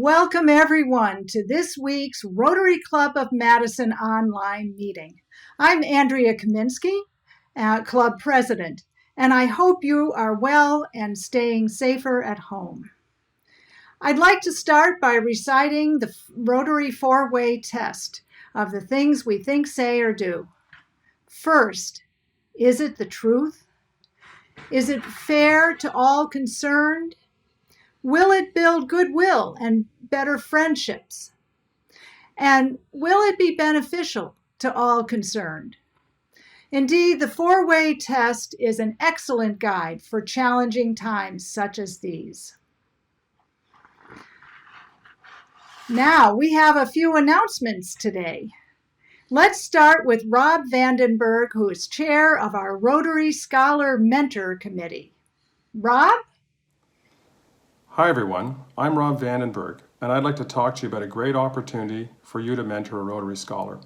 Welcome everyone to this week's Rotary Club of Madison online meeting. I'm Andrea Kaminsky, Club President, and I hope you are well and staying safer at home. I'd like to start by reciting the Rotary four-way test of the things we think, say, or do. First, is it the truth? Is it fair to all concerned? Will it build goodwill and better friendships? And will it be beneficial to all concerned? Indeed, the four-way test is an excellent guide for challenging times such as these. Now, we have a few announcements today. Let's start with Rob Vandenberg, who is chair of our Rotary Scholar Mentor Committee. Rob? Hi everyone, I'm Rob Vandenberg, and I'd like to talk to you about a great opportunity for you to mentor a Rotary Scholar.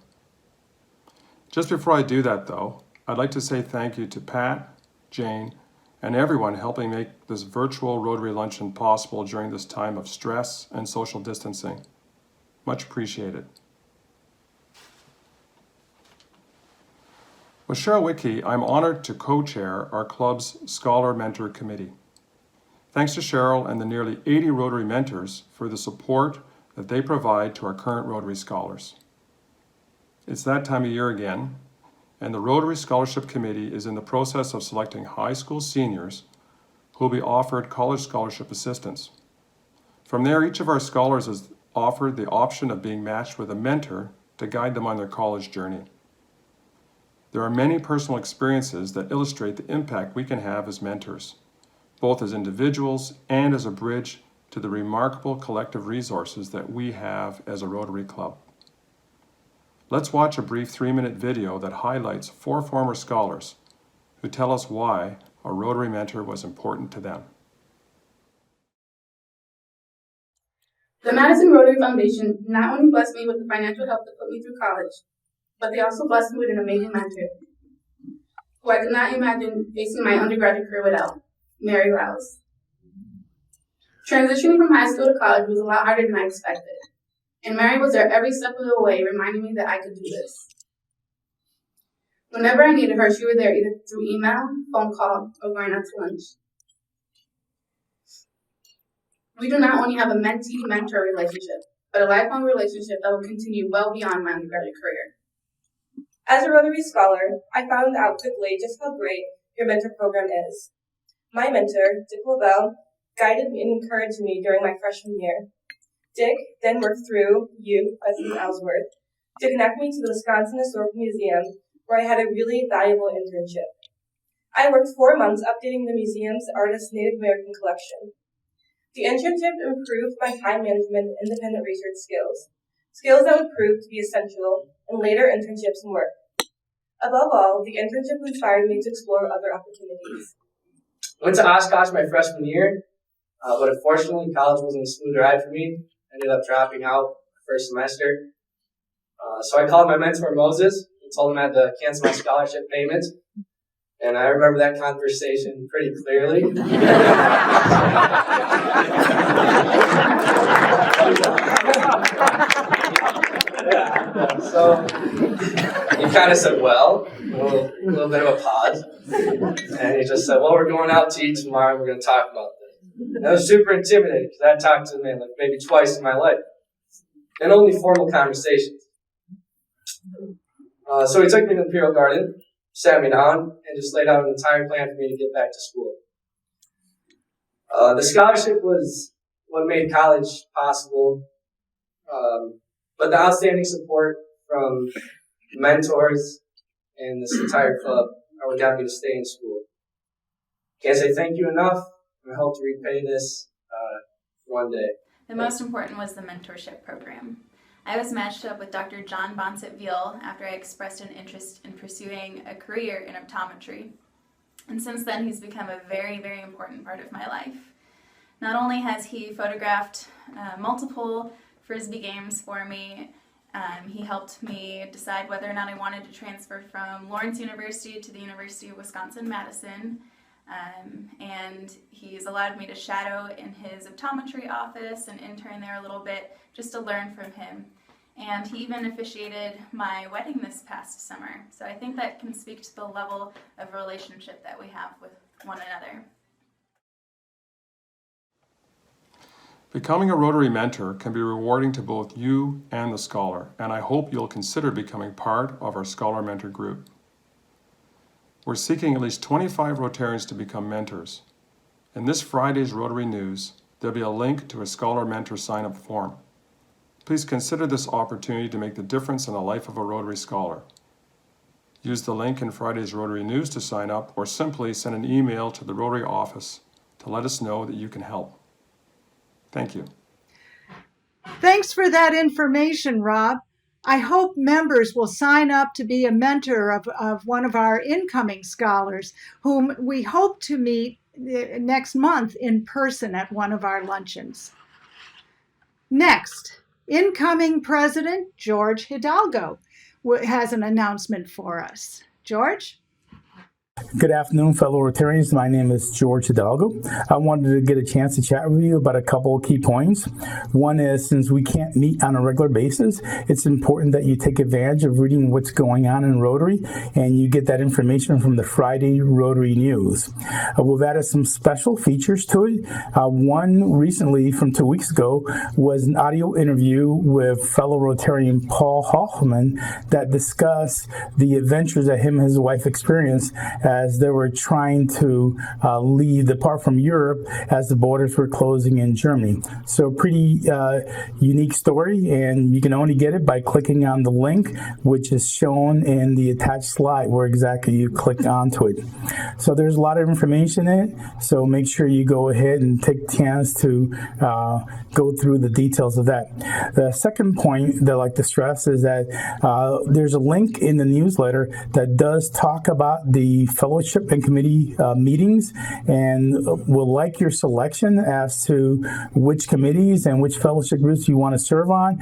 Just before I do that though, I'd like to say thank you to Pat, Jane, and everyone helping make this virtual Rotary Luncheon possible during this time of stress and social distancing. Much appreciated. With Cheryl Wicke, I'm honored to co-chair our club's Scholar Mentor Committee. Thanks to Cheryl and the nearly 80 Rotary mentors for the support that they provide to our current Rotary Scholars. It's that time of year again, and the Rotary Scholarship Committee is in the process of selecting high school seniors who will be offered college scholarship assistance. From there, each of our scholars is offered the option of being matched with a mentor to guide them on their college journey. There are many personal experiences that illustrate the impact we can have as mentors, both as individuals and as a bridge to the remarkable collective resources that we have as a Rotary Club. Let's watch a brief 3-minute video that highlights 4 former scholars who tell us why a Rotary mentor was important to them. The Madison Rotary Foundation not only blessed me with the financial help to put me through college, but they also blessed me with an amazing mentor who I could not imagine facing my undergraduate career without. Mary Rouse. Transitioning from high school to college was a lot harder than I expected, and Mary was there every step of the way, reminding me that I could do this. Whenever I needed her, she was there either through email, phone call, or going out to lunch. We do not only have a mentee-mentor relationship, but a lifelong relationship that will continue well beyond my undergraduate career. As a Rotary Scholar, I found out quickly just how great your mentor program is. My mentor, Dick LaBelle, guided me and encouraged me during my freshman year. Dick then worked through you, President Ellsworth, to connect me to the Wisconsin Historical Museum, where I had a really valuable internship. I worked 4 months updating the museum's artist Native American collection. The internship improved my time management and independent research skills that would prove to be essential in later internships and work. Above all, the internship inspired me to explore other opportunities. I went to Oshkosh my freshman year, but unfortunately college wasn't a smooth ride for me. I ended up dropping out the first semester. So I called my mentor Moses and told him I had to cancel my scholarship payment. And I remember that conversation pretty clearly. So he kind of said, well, a little bit of a pause. And he just said, well, we're going out to eat tomorrow. We're going to talk about this. And I was super intimidated because I talked to him like maybe twice in my life. And only formal conversations. So he took me to the Imperial Garden, sat me down, and just laid out an entire plan for me to get back to school. The scholarship was what made college possible. But the outstanding support from mentors and this entire club are what got me to stay in school. Can't say thank you enough, and I hope to repay this one day. The most important was the mentorship program. I was matched up with Dr. John Bonsett-Veal after I expressed an interest in pursuing a career in optometry. And since then, he's become a very, very important part of my life. Not only has he photographed multiple Frisbee games for me, he helped me decide whether or not I wanted to transfer from Lawrence University to the University of Wisconsin-Madison. And he's allowed me to shadow in his optometry office and intern there a little bit just to learn from him. And he even officiated my wedding this past summer. So I think that can speak to the level of relationship that we have with one another. Becoming a Rotary mentor can be rewarding to both you and the scholar, and I hope you'll consider becoming part of our Scholar Mentor group. We're seeking at least 25 Rotarians to become mentors. In this Friday's Rotary News, there'll be a link to a Scholar Mentor sign-up form. Please consider this opportunity to make the difference in the life of a Rotary Scholar. Use the link in Friday's Rotary News to sign up, or simply send an email to the Rotary office to let us know that you can help. Thank you. Thanks for that information, Rob. I hope members will sign up to be a mentor of one of our incoming scholars, whom we hope to meet next month in person at one of our luncheons. Next, incoming President George Hidalgo has an announcement for us. George? Good afternoon, fellow Rotarians. My name is George Hidalgo. I wanted to get a chance to chat with you about a couple of key points. One is, since we can't meet on a regular basis, it's important that you take advantage of reading what's going on in Rotary, and you get that information from the Friday Rotary News. We've added some special features to it. One recently, from 2 weeks ago, was an audio interview with fellow Rotarian Paul Hoffman that discussed the adventures that him and his wife experienced as they were trying to depart from Europe as the borders were closing in Germany. So pretty unique story, and you can only get it by clicking on the link, which is shown in the attached slide where exactly you click onto it. So there's a lot of information in it, so make sure you go ahead and take the chance to go through the details of that. The second point that I'd like to stress is that there's a link in the newsletter that does talk about the fellowship and committee meetings, and we'll like your selection as to which committees and which fellowship groups you want to serve on,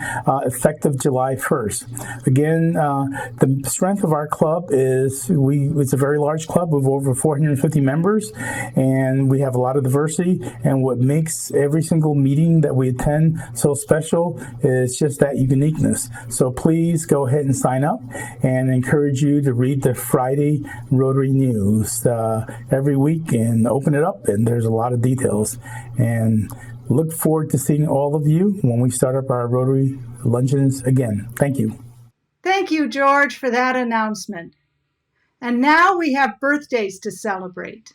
effective July 1st. Again, the strength of our club is it's a very large club with over 450 members, and we have a lot of diversity, and what makes every single meeting that we attend so special is just that uniqueness. So please go ahead and sign up, and encourage you to read the Friday Rotary News every week and open it up, and there's a lot of details. And look forward to seeing all of you when we start up our Rotary luncheons again. Thank you. Thank you, George, for that announcement. And now we have birthdays to celebrate.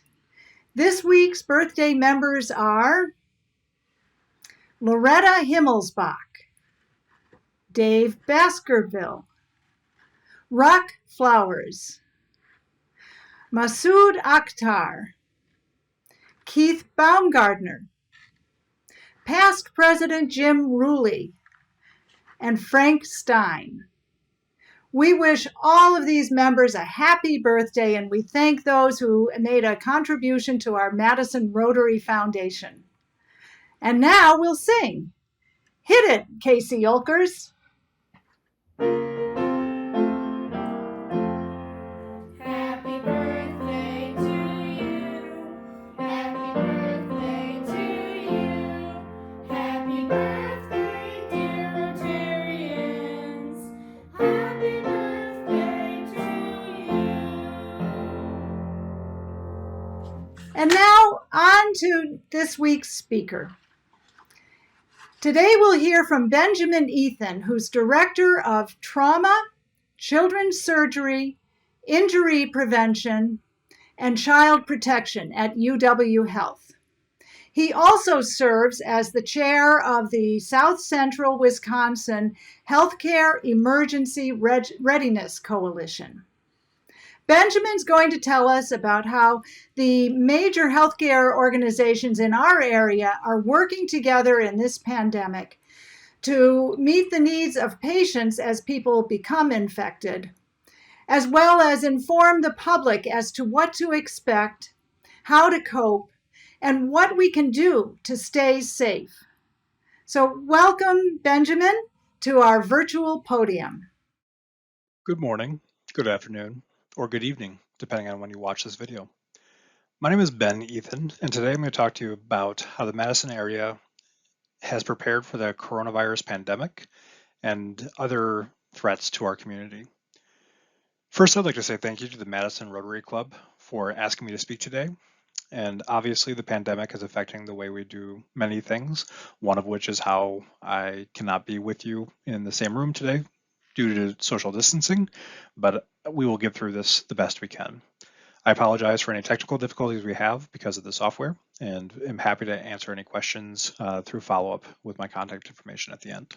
This week's birthday members are Loretta Himmelsbach, Dave Baskerville, Rock Flowers, Masood Akhtar, Keith Baumgardner, past President Jim Ruley, and Frank Stein. We wish all of these members a happy birthday, and we thank those who made a contribution to our Madison Rotary Foundation. And now we'll sing. Hit it, Casey Olkers. And now on to this week's speaker. Today we'll hear from Benjamin Eithun, who's Director of Trauma, Children's Surgery, Injury Prevention, and Child Protection at UW Health. He also serves as the chair of the South Central Wisconsin Healthcare Emergency Readiness Coalition. Benjamin's going to tell us about how the major healthcare organizations in our area are working together in this pandemic to meet the needs of patients as people become infected, as well as inform the public as to what to expect, how to cope, and what we can do to stay safe. So welcome, Benjamin, to our virtual podium. Good morning, good afternoon, or good evening, depending on when you watch this video. My name is Ben Eithun, and today I'm going to talk to you about how the Madison area has prepared for the coronavirus pandemic and other threats to our community. First, I'd like to say thank you to the Madison Rotary Club for asking me to speak today. And obviously, the pandemic is affecting the way we do many things, one of which is how I cannot be with you in the same room today due to social distancing, but we will get through this the best we can. I apologize for any technical difficulties we have because of the software, and am happy to answer any questions through follow-up with my contact information at the end.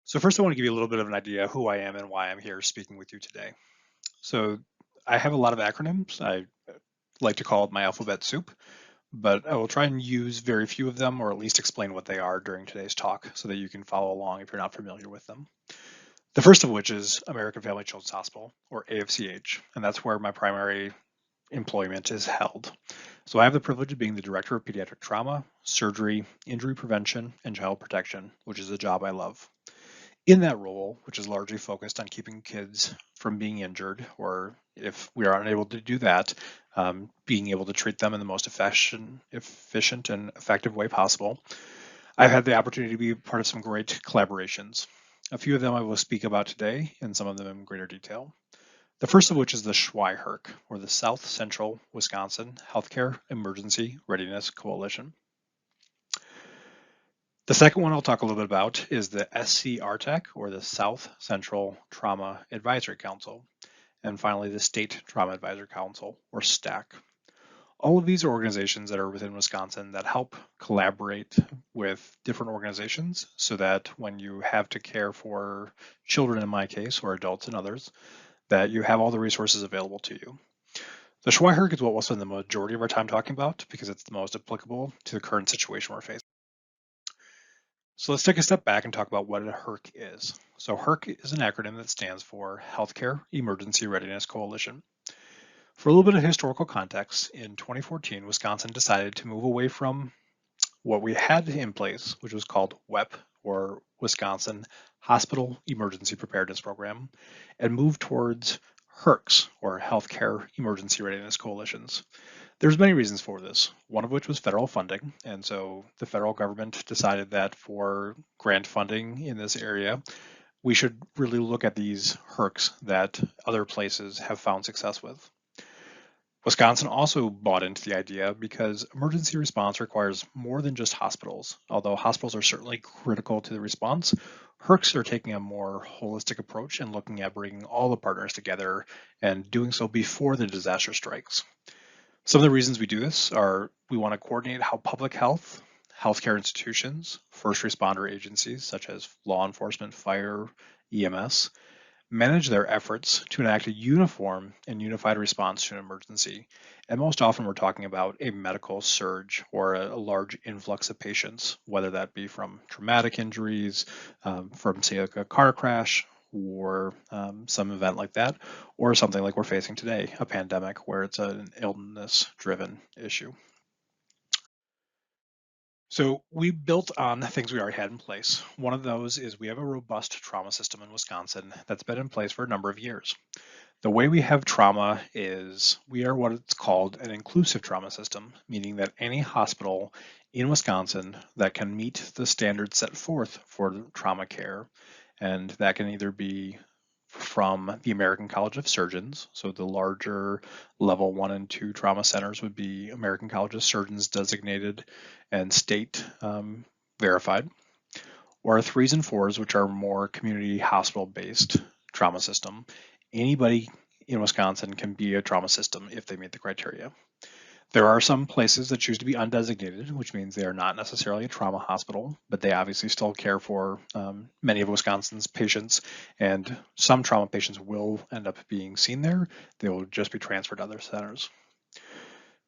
So first, I want to give you a little bit of an idea of who I am and why I'm here speaking with you today. So I have a lot of acronyms. I like to call it my alphabet soup, but I will try and use very few of them, or at least explain what they are during today's talk so that you can follow along if you're not familiar with them. The first of which is American Family Children's Hospital, or AFCH, and that's where my primary employment is held. So I have the privilege of being the Director of Pediatric Trauma, Surgery, Injury Prevention, and Child Protection, which is a job I love. In that role, which is largely focused on keeping kids from being injured, or if we are unable to do that, being able to treat them in the most efficient and effective way possible, I've had the opportunity to be part of some great collaborations. A few of them I will speak about today, and some of them in greater detail. The first of which is the SCWIHERC, or the South Central Wisconsin Healthcare Emergency Readiness Coalition. The second one I'll talk a little bit about is the SCRTAC, or the South Central Trauma Advisory Council. And finally, the State Trauma Advisory Council, or STAC. All of these are organizations that are within Wisconsin that help collaborate with different organizations so that when you have to care for children, in my case, or adults and others, that you have all the resources available to you. The SCWIHERC is what we'll spend the majority of our time talking about because it's the most applicable to the current situation we're facing. So let's take a step back and talk about what a HERC is. So HERC is an acronym that stands for Healthcare Emergency Readiness Coalition. For a little bit of historical context, in 2014, Wisconsin decided to move away from what we had in place, which was called WEP, or Wisconsin Hospital Emergency Preparedness Program, and move towards HERCs, or Healthcare Emergency Readiness Coalitions. There's many reasons for this, one of which was federal funding, and so the federal government decided that for grant funding in this area, we should really look at these HERCs that other places have found success with. Wisconsin also bought into the idea because emergency response requires more than just hospitals. Although hospitals are certainly critical to the response, HERCs are taking a more holistic approach and looking at bringing all the partners together and doing so before the disaster strikes. Some of the reasons we do this are we want to coordinate how public health, healthcare institutions, first responder agencies such as law enforcement, fire, EMS, manage their efforts to enact a uniform and unified response to an emergency. And most often we're talking about a medical surge or a large influx of patients, whether that be from traumatic injuries, from say like a car crash, or some event like that, or something like we're facing today, a pandemic where it's an illness-driven issue. So we built on things we already had in place. One of those is we have a robust trauma system in Wisconsin that's been in place for a number of years. The way we have trauma is we are what it's called an inclusive trauma system, meaning that any hospital in Wisconsin that can meet the standards set forth for trauma care, and that can either be from the American College of Surgeons, so the larger level 1 and 2 trauma centers would be American College of Surgeons designated and state verified, or 3s and 4s, which are more community hospital based trauma system. Anybody in Wisconsin can be a trauma system if they meet the criteria. There are some places that choose to be undesignated, which means they are not necessarily a trauma hospital, but they obviously still care for many of Wisconsin's patients, and some trauma patients will end up being seen there. They will just be transferred to other centers.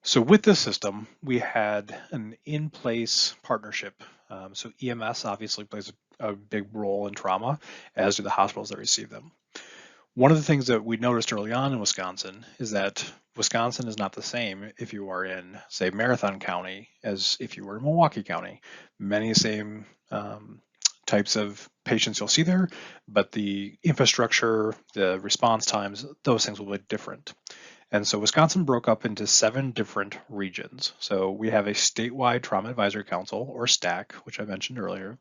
So with this system, we had an in-place partnership. So EMS obviously plays a big role in trauma, as do the hospitals that receive them. One of the things that we noticed early on in Wisconsin is that Wisconsin is not the same if you are in, say, Marathon County as if you were in Milwaukee County. Many same types of patients you'll see there, but the infrastructure, the response times, those things will be different. And so Wisconsin broke up into 7 different regions. So we have a statewide trauma advisory council, or STAC, which I mentioned earlier.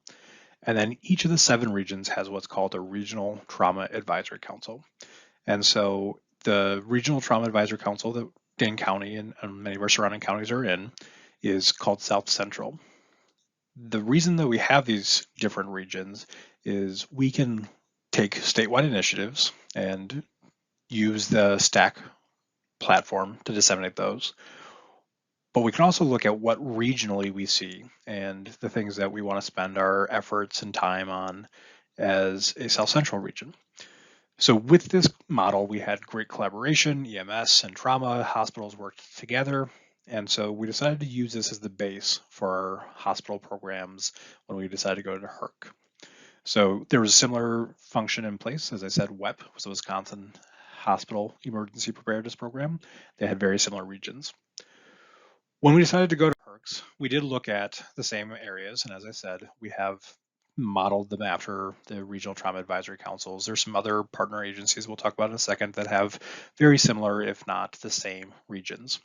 And then each of the 7 regions has what's called a regional trauma advisory council. And so the regional trauma advisory council that Dane County and many of our surrounding counties are in is called South Central. The reason that we have these different regions is we can take statewide initiatives and use the STAC platform to disseminate those. But we can also look at what regionally we see and the things that we want to spend our efforts and time on as a South Central region. So with this model, we had great collaboration, EMS and trauma hospitals worked together. And so we decided to use this as the base for our hospital programs when we decided to go to HERC. So there was a similar function in place. As I said, WEP was the Wisconsin Hospital Emergency Preparedness Program. They had very similar regions. When we decided to go to HERCs, we did look at the same areas. And as I said, we have modeled them after the regional trauma advisory councils. There's some other partner agencies we'll talk about in a second that have very similar, if not the same, regions.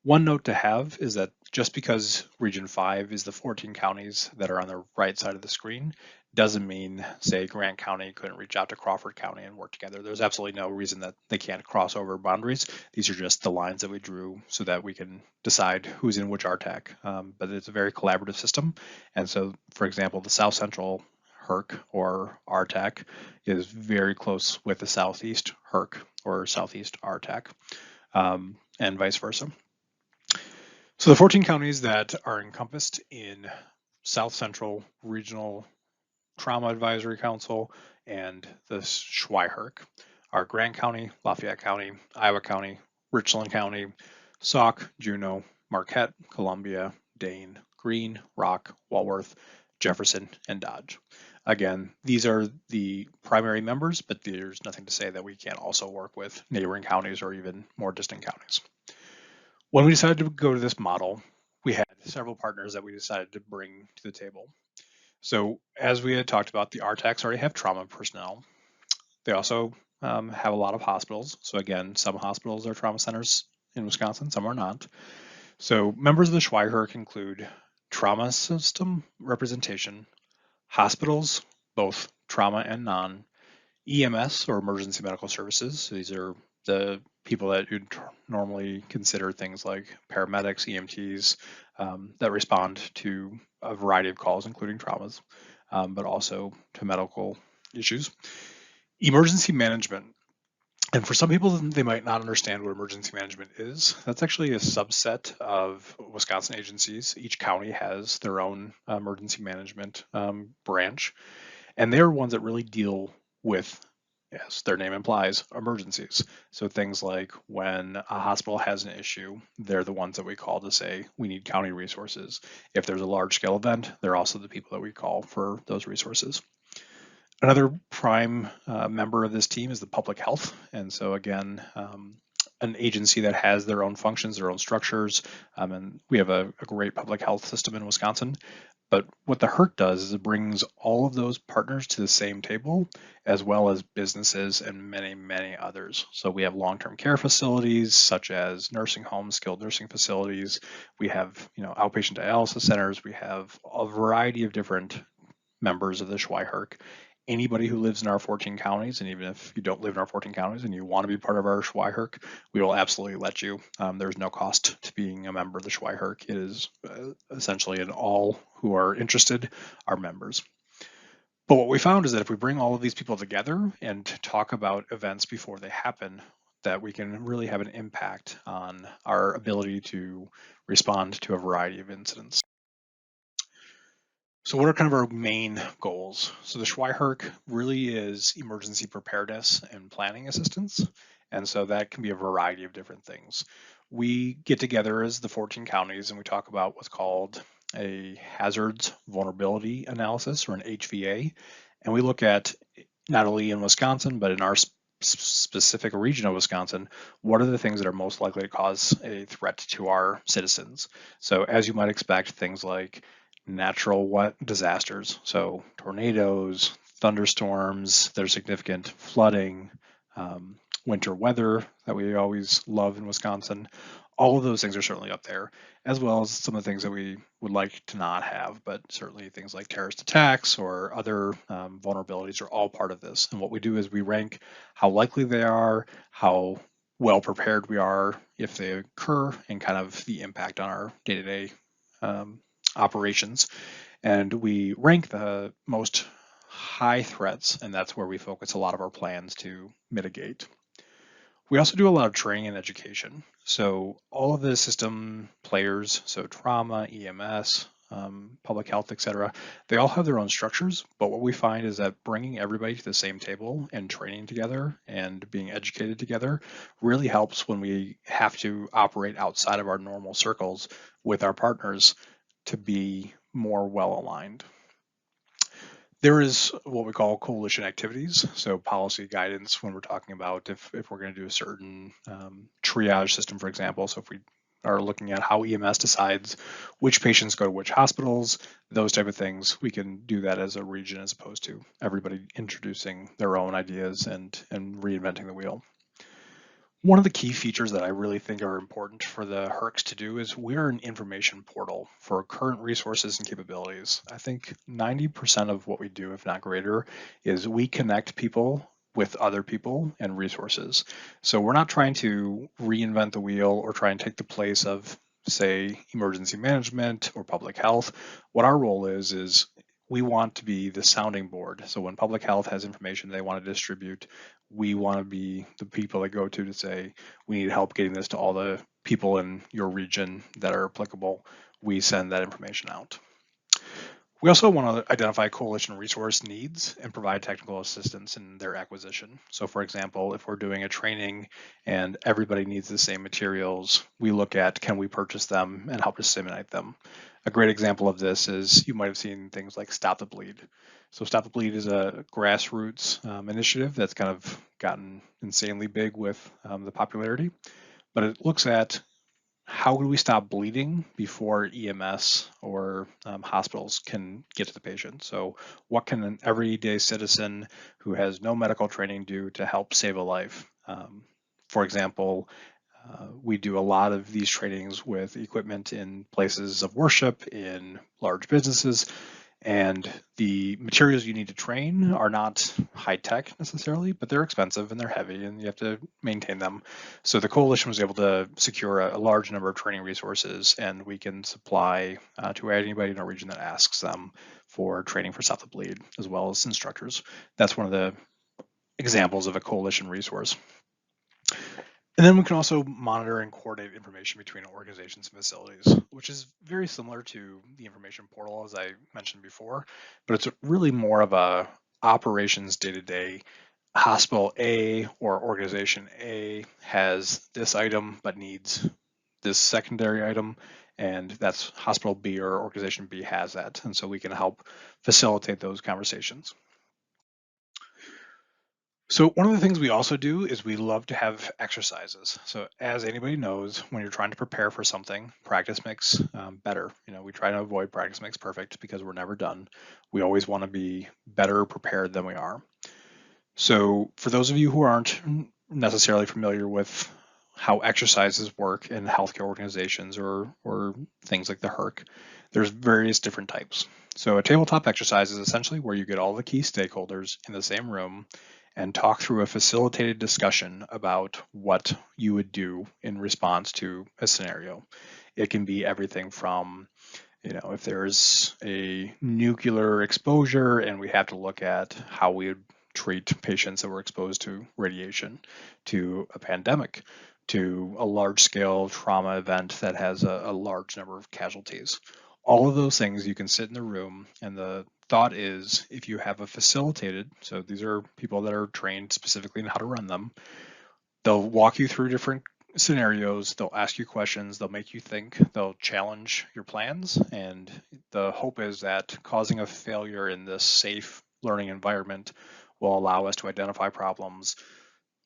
One note to have is that just because Region 5 is the 14 counties that are on the right side of the screen doesn't mean, say, Grant County couldn't reach out to Crawford County and work together. There's absolutely no reason that they can't cross over boundaries. These are just the lines that we drew so that we can decide who's in which RTAC. But it's a very collaborative system. And so, for example, the South Central HERC or RTAC is very close with the Southeast HERC or Southeast RTAC, and vice versa. So the 14 counties that are encompassed in South Central Regional Trauma Advisory Council and the SCWIHERC are Grant County, Lafayette County, Iowa County, Richland County, Sauk, Juneau, Marquette, Columbia, Dane, Greene, Rock, Walworth, Jefferson, and Dodge. Again, these are the primary members, but there's nothing to say that we can't also work with neighboring counties or even more distant counties. When we decided to go to this model, we had several partners that we decided to bring to the table. So as we had talked about, the RTACs already have trauma personnel. They also have a lot of hospitals. So again, some hospitals are trauma centers in Wisconsin, some are not. So members of the SCWIHERC include trauma system representation, hospitals, both trauma and non, EMS or emergency medical services. So these are the people that you'd normally consider things like paramedics, EMTs, that respond to a variety of calls, including traumas, but also to medical issues. Emergency management. And for some people, they might not understand what emergency management is. That's actually a subset of Wisconsin agencies. Each county has their own emergency management branch, and they're ones that really deal with, as their name implies, emergencies. So things like when a hospital has an issue, they're the ones that we call to say, we need county resources. If there's a large scale event, they're also the people that we call for those resources. Another prime member of this team is the public health. And so again, an agency that has their own functions, their own structures, and we have a great public health system in Wisconsin. But what the HERC does is it brings all of those partners to the same table, as well as businesses and many, many others. So we have long-term care facilities, such as nursing homes, skilled nursing facilities. We have, outpatient dialysis centers. We have a variety of different members of the SCWIHERC. Anybody who lives in our 14 counties, and even if you don't live in our 14 counties and you want to be part of our SCWIHERC, we will absolutely let you. There's no cost to being a member of the SCWIHERC. It is essentially an all who are interested are members. But what we found is that if we bring all of these people together and talk about events before they happen, that we can really have an impact on our ability to respond to a variety of incidents. So what are kind of our main goals? So the SCWIHERC really is emergency preparedness and planning assistance. And so that can be a variety of different things. We get together as the 14 counties and we talk about what's called a hazards vulnerability analysis, or an HVA. And we look at, not only in Wisconsin, but in our specific region of Wisconsin, what are the things that are most likely to cause a threat to our citizens? So as you might expect, things like natural disasters, so tornadoes, thunderstorms, there's significant flooding, winter weather that we always love in Wisconsin. All of those things are certainly up there, as well as some of the things that we would like to not have, but certainly things like terrorist attacks or other vulnerabilities are all part of this. And what we do is we rank how likely they are, how well prepared we are if they occur, and kind of the impact on our day-to-day operations. And we rank the most high threats, and that's where we focus a lot of our plans to mitigate. We also do a lot of training and education. So all of the system players, so trauma, EMS, public health, etc., they all have their own structures. But what we find is that bringing everybody to the same table and training together and being educated together really helps when we have to operate outside of our normal circles with our partners to be more well aligned. There is what we call coalition activities, so policy guidance when we're talking about if we're going to do a certain triage system, for example. So if we are looking at how EMS decides which patients go to which hospitals, those type of things, we can do that as a region as opposed to everybody introducing their own ideas and reinventing the wheel. One of the key features that I really think are important for the HERCs to do is we're an information portal for current resources and capabilities. I think 90% of what we do, if not greater, is we connect people with other people and resources. So we're not trying to reinvent the wheel or try and take the place of, say, emergency management or public health. What our role is we want to be the sounding board. So when public health has information they want to distribute, we want to be the people that go to say, we need help getting this to all the people in your region that are applicable. We send that information out. We also want to identify coalition resource needs and provide technical assistance in their acquisition. So for example, if we're doing a training and everybody needs the same materials, we look at can we purchase them and help disseminate them. A great example of this is you might have seen things like Stop the Bleed. So Stop the Bleed is a grassroots initiative that's kind of gotten insanely big with the popularity, but it looks at how do we stop bleeding before EMS or hospitals can get to the patient? So what can an everyday citizen who has no medical training do to help save a life? For example, we do a lot of these trainings with equipment in places of worship, in large businesses, and the materials you need to train are not high tech necessarily, but they're expensive and they're heavy and you have to maintain them. So the coalition was able to secure a large number of training resources, and we can supply to anybody in our region that asks them for training for Stop the Bleed, as well as instructors. That's one of the examples of a coalition resource. And then we can also monitor and coordinate information between organizations and facilities, which is very similar to the information portal, as I mentioned before, but it's really more of a operations day-to-day. Hospital A or organization A has this item but needs this secondary item, and that's hospital B or organization B has that. And so we can help facilitate those conversations. So one of the things we also do is we love to have exercises. So as anybody knows, when you're trying to prepare for something, practice makes better. We try to avoid practice makes perfect because we're never done. We always want to be better prepared than we are. So for those of you who aren't necessarily familiar with how exercises work in healthcare organizations or things like the HERC, there's various different types. So a tabletop exercise is essentially where you get all the key stakeholders in the same room and talk through a facilitated discussion about what you would do in response to a scenario. It can be everything from, if there's a nuclear exposure and we have to look at how we would treat patients that were exposed to radiation, to a pandemic, to a large-scale trauma event that has a large number of casualties. All of those things you can sit in the room, and the thought is if you have a facilitated, so these are people that are trained specifically in how to run them, they'll walk you through different scenarios, they'll ask you questions, they'll make you think, they'll challenge your plans, and the hope is that causing a failure in this safe learning environment will allow us to identify problems,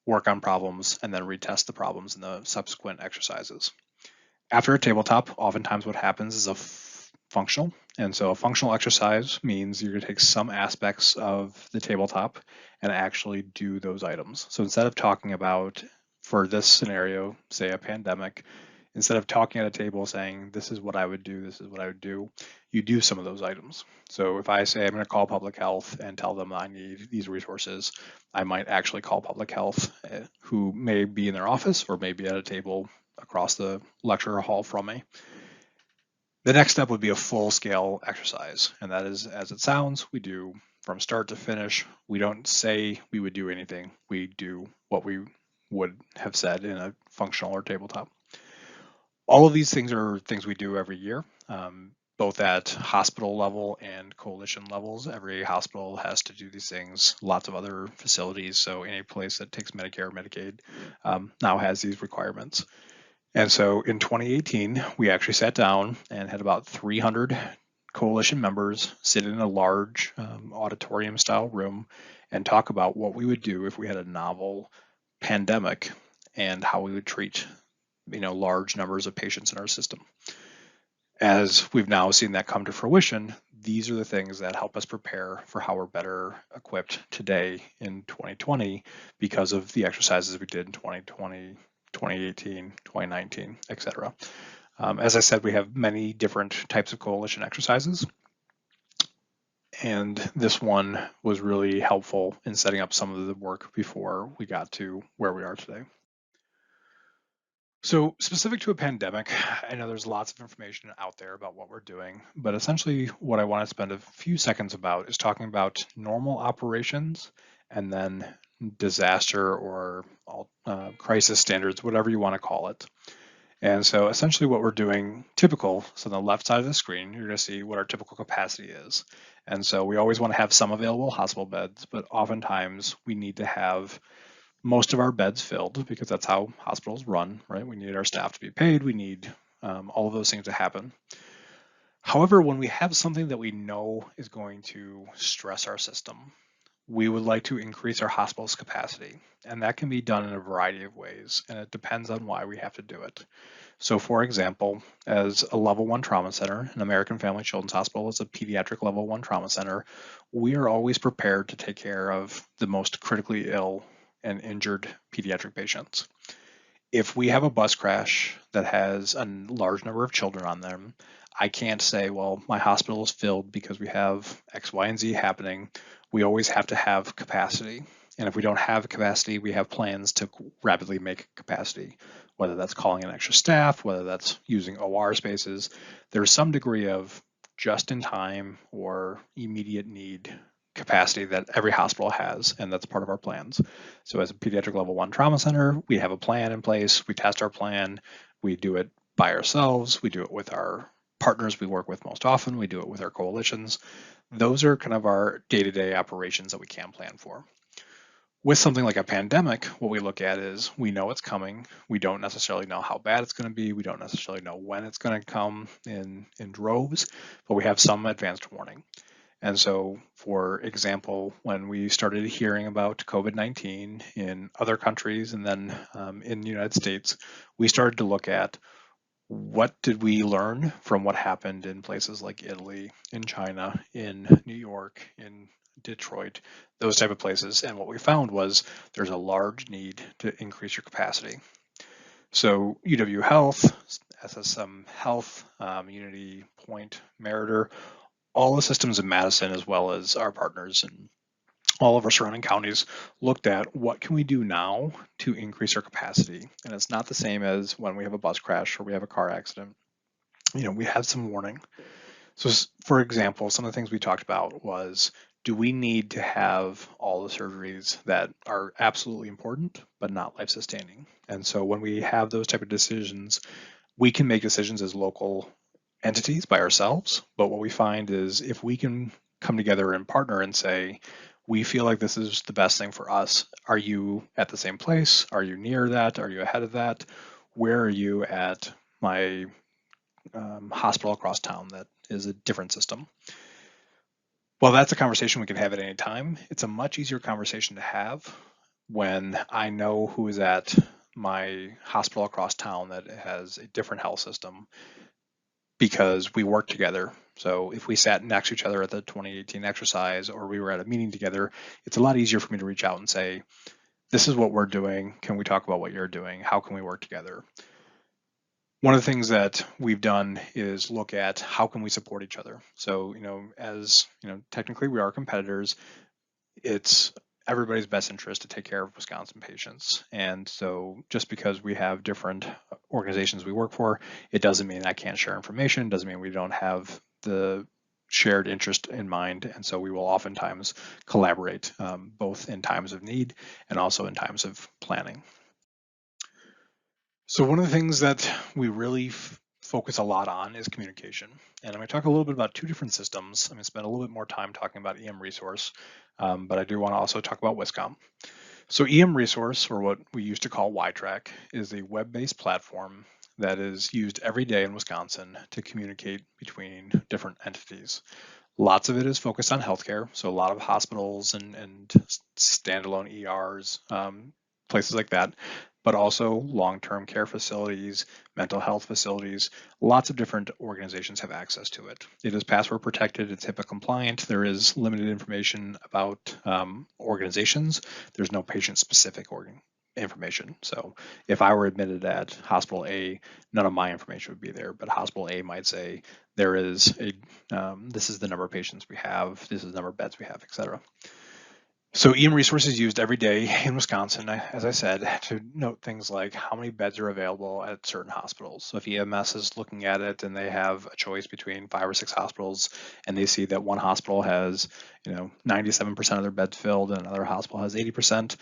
work on problems, and then retest the problems in the subsequent exercises. After a tabletop, oftentimes what happens is a functional And so a functional exercise means you're going to take some aspects of the tabletop and actually do those items. So instead of talking about, for this scenario, say a pandemic, instead of talking at a table saying, this is what I would do, this is what I would do, you do some of those items. So if I say I'm going to call public health and tell them I need these resources, I might actually call public health, who may be in their office or may be at a table across the lecture hall from me. The next step would be a full-scale exercise, and that is, as it sounds, we do from start to finish. We don't say we would do anything. We do what we would have said in a functional or tabletop. All of these things are things we do every year, both at hospital level and coalition levels. Every hospital has to do these things. Lots of other facilities, so any place that takes Medicare or Medicaid now has these requirements. And so in 2018, we actually sat down and had about 300 coalition members sit in a large auditorium style room and talk about what we would do if we had a novel pandemic and how we would treat large numbers of patients in our system. As we've now seen that come to fruition, these are the things that help us prepare for how we're better equipped today in 2020 because of the exercises we did in 2020, 2018, 2019, etc. As I said, we have many different types of coalition exercises, and this one was really helpful in setting up some of the work before we got to where we are today. So specific to a pandemic, I know there's lots of information out there about what we're doing, but essentially what I want to spend a few seconds about is talking about normal operations and then disaster or crisis standards, whatever you want to call it. And so essentially what we're doing typical, so on the left side of the screen, you're going to see what our typical capacity is. And so we always want to have some available hospital beds, but oftentimes we need to have most of our beds filled because that's how hospitals run, right? We need our staff to be paid. We need all of those things to happen. However, when we have something that we know is going to stress our system, we would like to increase our hospital's capacity. And that can be done in a variety of ways, and it depends on why we have to do it. So for example, as a level 1 trauma center, an American Family Children's Hospital is a pediatric level 1 trauma center, we are always prepared to take care of the most critically ill and injured pediatric patients. If we have a bus crash that has a large number of children on them, I can't say, well, my hospital is filled because we have X, Y, and Z happening. We always have to have capacity. And if we don't have capacity, we have plans to rapidly make capacity, whether that's calling in extra staff, whether that's using OR spaces. There's some degree of just in time or immediate need capacity that every hospital has, and that's part of our plans. So as a pediatric level 1 trauma center, we have a plan in place. We test our plan. We do it by ourselves. We do it with our partners we work with most often. We do it with our coalitions. Those are kind of our day-to-day operations that we can plan for. With something like a pandemic, what we look at is we know it's coming. We don't necessarily know how bad it's going to be. We don't necessarily know when it's going to come in droves, but we have some advanced warning. And so, for example, when we started hearing about COVID-19 in other countries and then in the United States, we started to look at what did we learn from what happened in places like Italy, in China, in New York, in Detroit, those type of places. And what we found was there's a large need to increase your capacity. So UW Health, SSM Health, Unity Point, Meriter, all the systems in Madison, as well as our partners and all of our surrounding counties, looked at what can we do now to increase our capacity. And it's not the same as when we have a bus crash or we have a car accident. We have some warning. So for example, some of the things we talked about was, do we need to have all the surgeries that are absolutely important but not life-sustaining? And so when we have those type of decisions, we can make decisions as local entities by ourselves, but what we find is if we can come together and partner and say, we feel like this is the best thing for us. Are you at the same place? Are you near that? Are you ahead of that? Where are you at my hospital across town that is a different system? Well, that's a conversation we can have at any time. It's a much easier conversation to have when I know who is at my hospital across town that has a different health system. because we work together. So if we sat next to each other at the 2018 exercise, or we were at a meeting together, it's a lot easier for me to reach out and say, this is what we're doing. Can we talk about what you're doing? How can we work together? One of the things that we've done is look at how can we support each other. So, as technically we are competitors, it's everybody's best interest to take care of Wisconsin patients. And so just because we have different organizations we work for, it doesn't mean I can't share information. It doesn't mean we don't have the shared interest in mind. And so we will oftentimes collaborate, both in times of need and also in times of planning. So one of the things that we really focus a lot on is communication. And I'm going to talk a little bit about two different systems. I'm going to spend a little bit more time talking about EM Resource, but I do want to also talk about WISCOM. So EM Resource, or what we used to call YTRAC, is a web-based platform that is used every day in Wisconsin to communicate between different entities. Lots of it is focused on healthcare, so a lot of hospitals and standalone ERs, places like that, but also long-term care facilities, mental health facilities. Lots of different organizations have access to it. It is password protected, it's HIPAA compliant. There is limited information about organizations. There's no patient-specific information. So if I were admitted at hospital A, none of my information would be there, but hospital A might say there is this is the number of patients we have, this is the number of beds we have, etc. So EM Resource is used every day in Wisconsin, as I said, to note things like how many beds are available at certain hospitals. So if EMS is looking at it and they have a choice between 5 or 6 hospitals, and they see that one hospital has 97% of their beds filled and another hospital has 80%,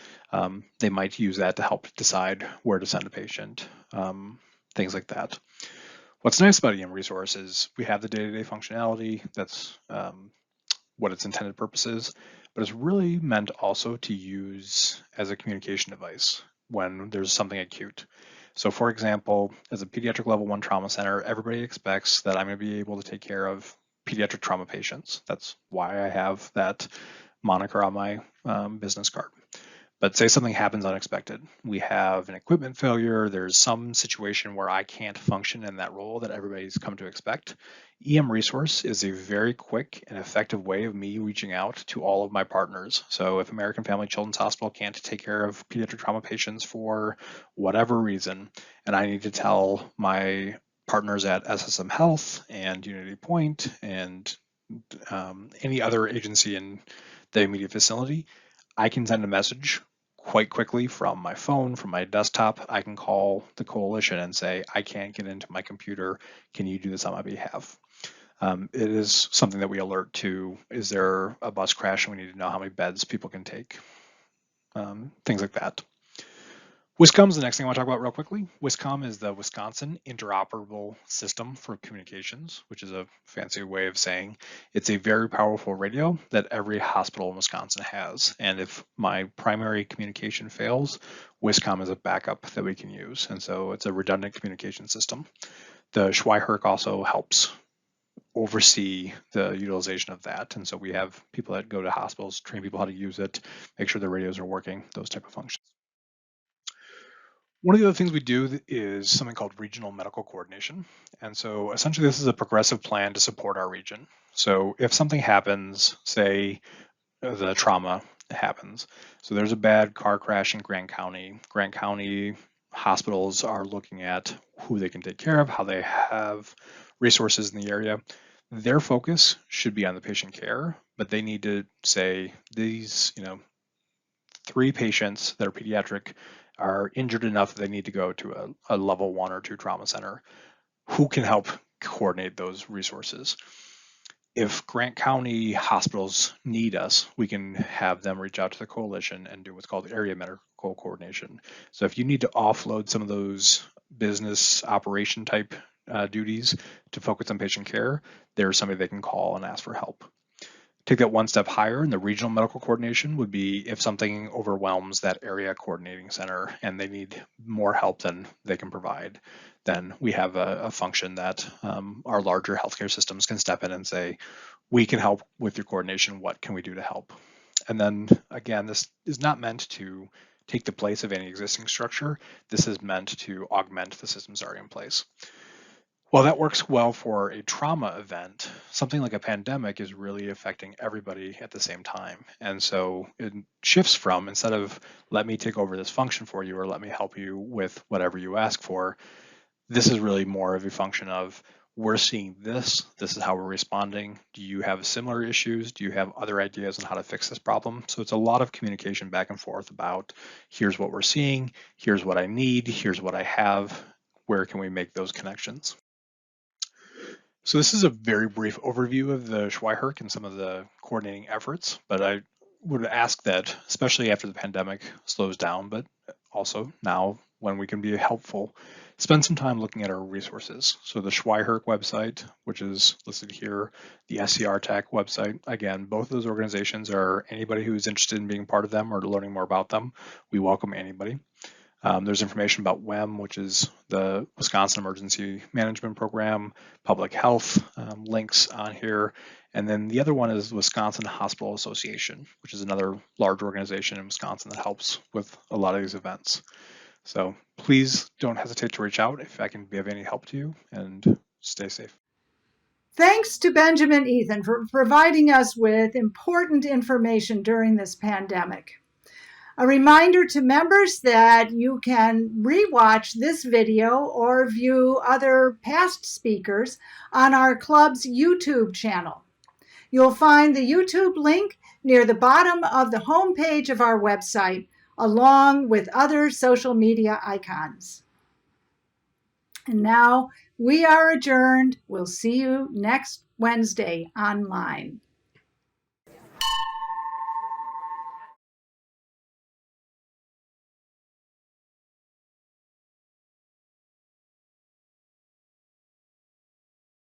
they might use that to help decide where to send a patient, things like that. What's nice about EM Resource is we have the day-to-day functionality. That's what its intended purpose is, but it's really meant also to use as a communication device when there's something acute. So for example, as a pediatric level 1 trauma center, everybody expects that I'm going to be able to take care of pediatric trauma patients. That's why I have that moniker on my business card. But say something happens unexpected. We have an equipment failure. There's some situation where I can't function in that role that everybody's come to expect. EM Resource is a very quick and effective way of me reaching out to all of my partners. So if American Family Children's Hospital can't take care of pediatric trauma patients for whatever reason, and I need to tell my partners at SSM Health and Unity Point and any other agency in the immediate vicinity, I can send a message quite quickly from my phone, from my desktop. I can call the coalition and say, I can't get into my computer. Can you do this on my behalf? It is something that we alert to. Is there a bus crash and we need to know how many beds people can take? Things like that. WISCOM is the next thing I want to talk about real quickly. WISCOM is the Wisconsin Interoperable System for Communications, which is a fancy way of saying it's a very powerful radio that every hospital in Wisconsin has. And if my primary communication fails, WISCOM is a backup that we can use. And so it's a redundant communication system. The SCWIHERC also helps oversee the utilization of that. And so we have people that go to hospitals, train people how to use it, make sure the radios are working, those type of functions. One of the other things we do is something called regional medical coordination. And so essentially this is a progressive plan to support our region. So if something happens, say the trauma happens, so there's a bad car crash in Grant County hospitals are looking at who they can take care of, how they have resources in the area. Their focus should be on the patient care, but they need to say these, 3 patients that are pediatric are injured enough that they need to go to a level 1 or 2 trauma center. Who can help coordinate those resources? If Grant County hospitals need us, we can have them reach out to the coalition and do what's called area medical coordination. So if you need to offload some of those business operation type duties to focus on patient care, there's somebody they can call and ask for help. Take that one step higher, and the regional medical coordination would be if something overwhelms that area coordinating center and they need more help than they can provide, then we have a function that our larger healthcare systems can step in and say, we can help with your coordination. What can we do to help? And then again, this is not meant to take the place of any existing structure. This is meant to augment the systems already in place. While that works well for a trauma event, something like a pandemic is really affecting everybody at the same time. And so it shifts from, instead of let me take over this function for you or let me help you with whatever you ask for, this is really more of a function of we're seeing this is how we're responding. Do you have similar issues? Do you have other ideas on how to fix this problem? So it's a lot of communication back and forth about here's what we're seeing, here's what I need, here's what I have, where can we make those connections? So this is a very brief overview of the SCWIHERC and some of the coordinating efforts, but I would ask that, especially after the pandemic slows down, but also now when we can be helpful, spend some time looking at our resources. So the SCWIHERC website, which is listed here, the SCRTAC website, again, both of those organizations are anybody who is interested in being part of them or learning more about them. We welcome anybody. There's information about WEM, which is the Wisconsin Emergency Management Program, public health links on here. And then the other one is the Wisconsin Hospital Association, which is another large organization in Wisconsin that helps with a lot of these events. So please don't hesitate to reach out if I can be of any help to you, and stay safe. Thanks to Benjamin Eithun for providing us with important information during this pandemic. A reminder to members that you can rewatch this video or view other past speakers on our club's YouTube channel. You'll find the YouTube link near the bottom of the homepage of our website, along with other social media icons. And now we are adjourned. We'll see you next Wednesday online.